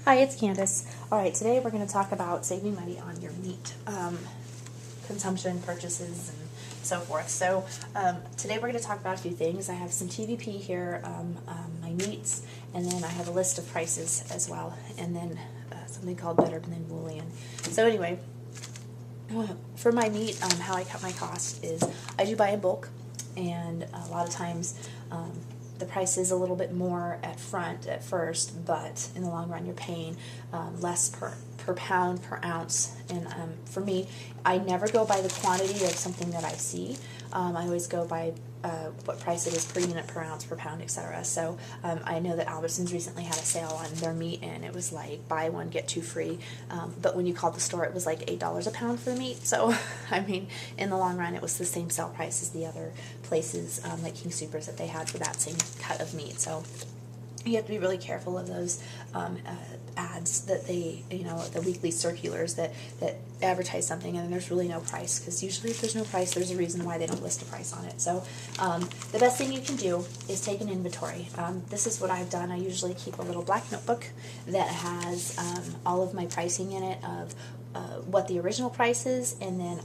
Hi, it's Candace. Alright, today we're going to talk about saving money on your meat consumption, purchases, and so forth. So, today we're going to talk about a few things. I have some TVP here, my meats, and then I have a list of prices as well, and then something called Better Than Boolean. So anyway, for my meat, how I cut my cost is I do buy in bulk, and a lot of times the price is a little bit more at first, but in the long run you're paying less per pound, per ounce. And for me, I never go by the quantity of something that I see. I always go by what price it is per unit, per ounce, per pound, etc. So I know that Albertsons recently had a sale on their meat, and it was like buy one get two free. But when you called the store, it was like $8 a pound for the meat. So I mean, in the long run, it was the same sale price as the other places like King Soopers that they had for that same cut of meat. So you have to be really careful of those ads that they, the weekly circulars that advertise something and there's really no price, because usually if there's no price, there's a reason why they don't list a price on it. So the best thing you can do is take an inventory. This is what I've done. I usually keep a little black notebook that has all of my pricing in it of what the original price is, and then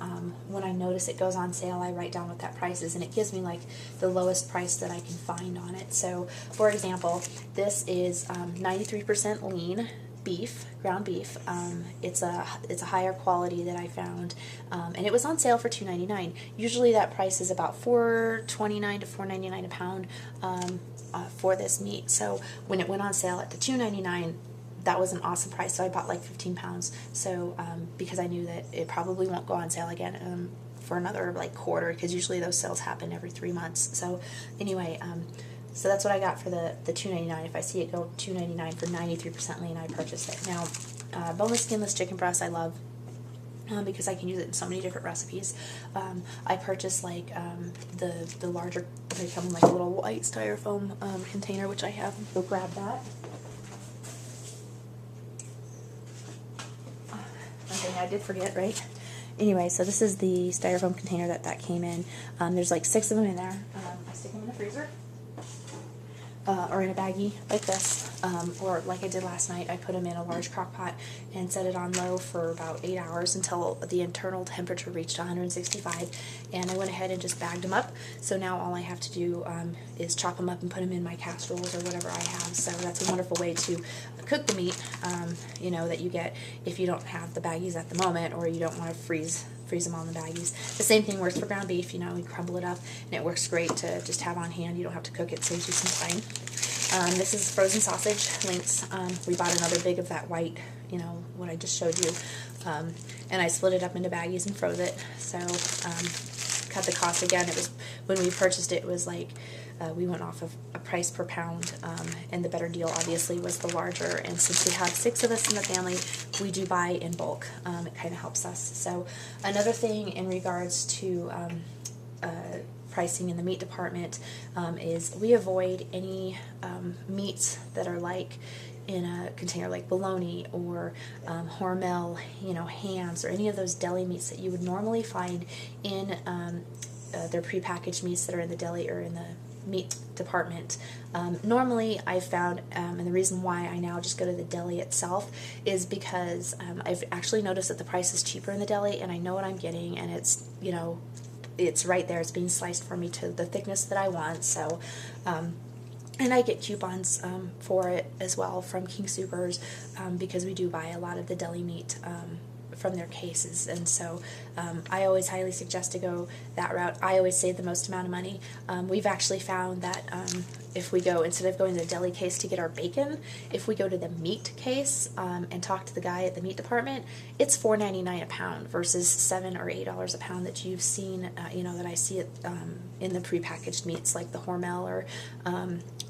when I notice it goes on sale, I write down what that price is, and it gives me like the lowest price that I can find on it. So for example, this is 93% lean beef, ground beef. It's a higher quality that I found, and it was on sale for $2.99. Usually that price is about $4.29 to $4.99 a pound for this meat. So when it went on sale at the $2.99, that was an awesome price. So I bought like 15 pounds. So because I knew that it probably won't go on sale again for another like quarter, because usually those sales happen every 3 months. So anyway, so that's what I got for the $2.99. If I see it go $2.99 for 93% lean, I purchase it. Now, boneless, skinless chicken breast I love, because I can use it in so many different recipes. I purchased like the larger, they come in like a little white styrofoam container, which I have. Go grab that. Okay, I did forget, right? Anyway, so this is the styrofoam container that came in. There's like 6 of them in there. I stick them in the freezer. Or in a baggie like this, or like I did last night, I put them in a large crock pot and set it on low for about 8 hours until the internal temperature reached 165, and I went ahead and just bagged them up. So now all I have to do is chop them up and put them in my casseroles or whatever I have. So that's a wonderful way to cook the meat, that you get if you don't have the baggies at the moment, or you don't want to freeze them on the baggies. The same thing works for ground beef. You crumble it up, and it works great to just have on hand. You don't have to cook it, saves you some time. This is frozen sausage links. We bought another big of that white, what I just showed you, and I split it up into baggies and froze it. So cut the cost again. It was, when we purchased it, was like we went off of a price per pound, and the better deal obviously was the larger. And since we have 6 of us in the family, we do buy in bulk. It kind of helps us. So another thing in regards to pricing in the meat department is we avoid any meats that are like in a container, like bologna or hormel, hams, or any of those deli meats that you would normally find in their prepackaged meats that are in the deli or in the meat department. Normally I've found, and the reason why I now just go to the deli itself is because I've actually noticed that the price is cheaper in the deli, and I know what I'm getting, and it's, it's right there. It's being sliced for me to the thickness that I want. So, and I get coupons for it as well from King Soopers, because we do buy a lot of the deli meat from their cases, and so I always highly suggest to go that route. I always save the most amount of money. We've actually found that if we go, instead of going to the deli case to get our bacon, if we go to the meat case and talk to the guy at the meat department, it's $4.99 a pound versus $7 or $8 a pound that you've seen, that I see it in the prepackaged meats like the Hormel or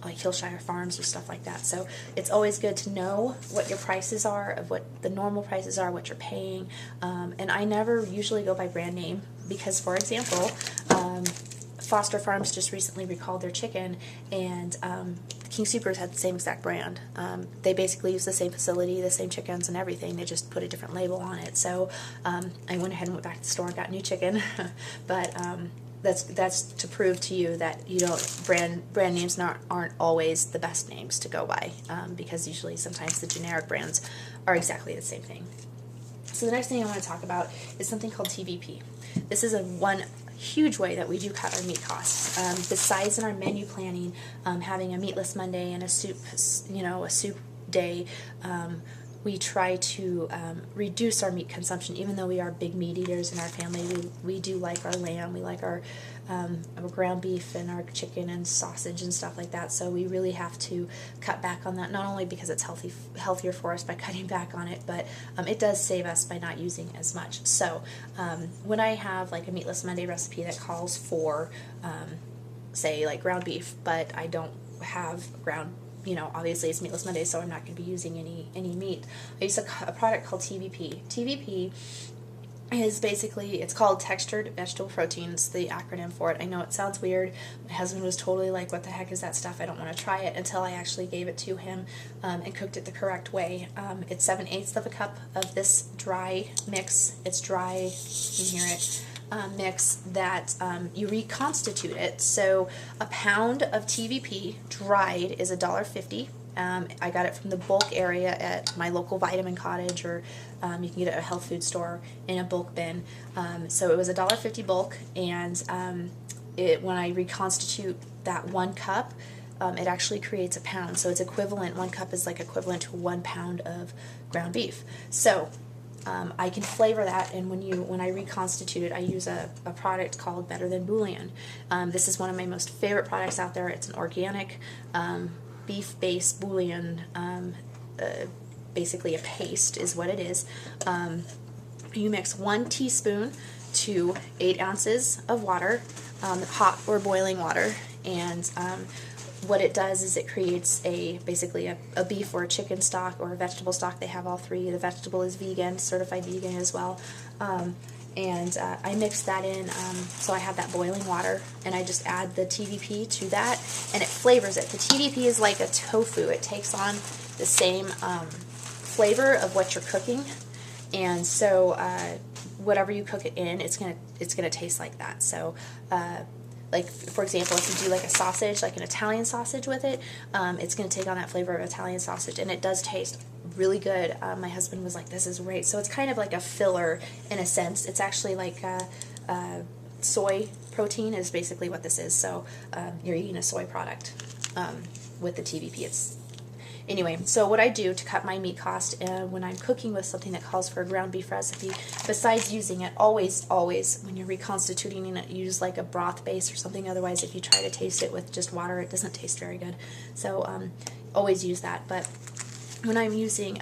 like Hillshire Farms or stuff like that. So it's always good to know what your prices are, of what the normal prices are, what you're paying. And I never usually go by brand name because, for example, Foster Farms just recently recalled their chicken, and King Soopers had the same exact brand. They basically use the same facility, the same chickens and everything. They just put a different label on it. So I went ahead and went back to the store and got new chicken. But that's to prove to you that brand names aren't always the best names to go by, because usually sometimes the generic brands are exactly the same thing. So the next thing I want to talk about is something called TVP. This is one huge way that we do cut our meat costs. Besides in our menu planning, having a meatless Monday and a soup day, we try to reduce our meat consumption. Even though we are big meat eaters in our family, we do like our lamb, we like our ground beef and our chicken and sausage and stuff like that. So we really have to cut back on that, not only because it's healthier for us by cutting back on it, but it does save us by not using as much. So when I have like a meatless Monday recipe that calls for, say, like ground beef, but I don't have ground, obviously it's Meatless Monday, so I'm not going to be using any meat. I use a product called TVP. TVP is basically, it's called Textured Vegetable Protein. It's the acronym for it. I know it sounds weird. My husband was totally like, what the heck is that stuff? I don't want to try it, until I actually gave it to him and cooked it the correct way. It's 7/8 of a cup of this dry mix. It's dry, you can hear it. Mix that you reconstitute it. So a pound of TVP dried is $1.50. I got it from the bulk area at my local Vitamin Cottage, or you can get it at a health food store in a bulk bin. So it was $1.50 bulk, and when I reconstitute that 1 cup, it actually creates a pound. So it's equivalent. 1 cup is like equivalent to 1 pound of ground beef. So I can flavor that, and when I reconstitute it, I use a product called Better Than Bouillon. This is one of my most favorite products out there. It's an organic beef-based bouillon, basically a paste is what it is. You mix 1 teaspoon to 8 ounces of water, hot or boiling water, and what it does is it creates basically a beef or a chicken stock or a vegetable stock. They have all 3. The vegetable is vegan, certified vegan as well. And I mix that in, so I have that boiling water, and I just add the TVP to that, and it flavors it. The TVP is like a tofu. It takes on the same flavor of what you're cooking, and so whatever you cook it in, it's gonna taste like that. So like, for example, if you do like a sausage, like an Italian sausage with it, it's going to take on that flavor of Italian sausage, and it does taste really good. My husband was like, this is great. So it's kind of like a filler in a sense. It's actually like soy protein is basically what this is. So you're eating a soy product with the TVP. Anyway, so what I do to cut my meat cost when I'm cooking with something that calls for a ground beef recipe, besides using it, always, when you're reconstituting it, use like a broth base or something. Otherwise, if you try to taste it with just water, it doesn't taste very good. So always use that. But when I'm using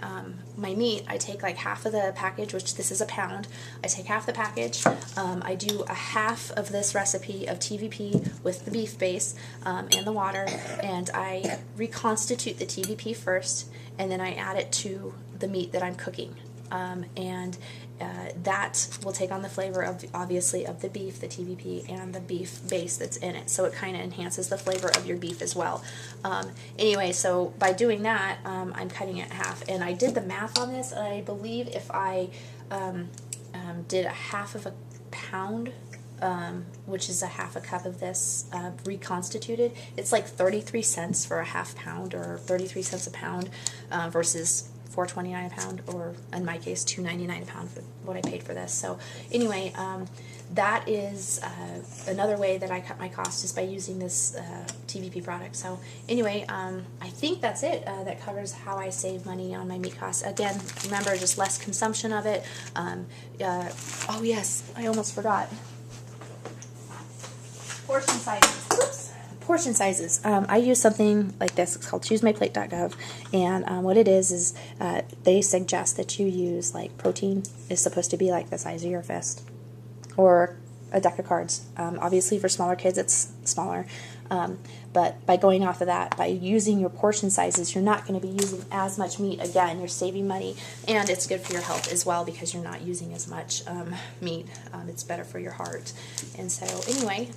my meat, I take like half of the package, which this is a pound. I take half the package. I do a half of this recipe of TVP with the beef base and the water, and I reconstitute the TVP first, and then I add it to the meat that I'm cooking. That will take on the flavor of, obviously, of the beef, the TVP, and the beef base that's in it. So it kind of enhances the flavor of your beef as well. Anyway, so by doing that, I'm cutting it in half. And I did the math on this, and I believe if I did a half of a pound, which is a half a cup of this reconstituted, it's like 33 cents for a half pound, or 33 cents a pound, versus $4.29 a pound, or in my case $2.99 a pound for what I paid for this. So anyway, that is another way that I cut my cost, is by using this TVP product. So anyway, I think that's it. That covers how I save money on my meat costs. Again, remember, just less consumption of it. Oh yes, I almost forgot. Portion sizes. Oops. Portion sizes. I use something like this. It's called choosemyplate.gov, and what it is they suggest that you use, like, protein is supposed to be like the size of your fist, or a deck of cards. Obviously for smaller kids it's smaller, but by going off of that, by using your portion sizes, you're not going to be using as much meat. Again, you're saving money, and it's good for your health as well, because you're not using as much meat. It's better for your heart. And so anyway,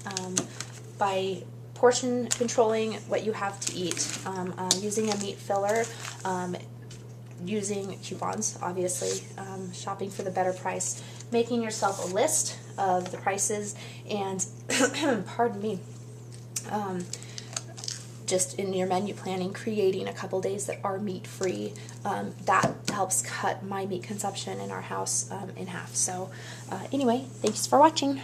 by portion controlling what you have to eat, using a meat filler, using coupons, obviously, shopping for the better price, making yourself a list of the prices, and pardon me, just in your menu planning, creating a couple days that are meat free, that helps cut my meat consumption in our house in half. So anyway, thanks for watching.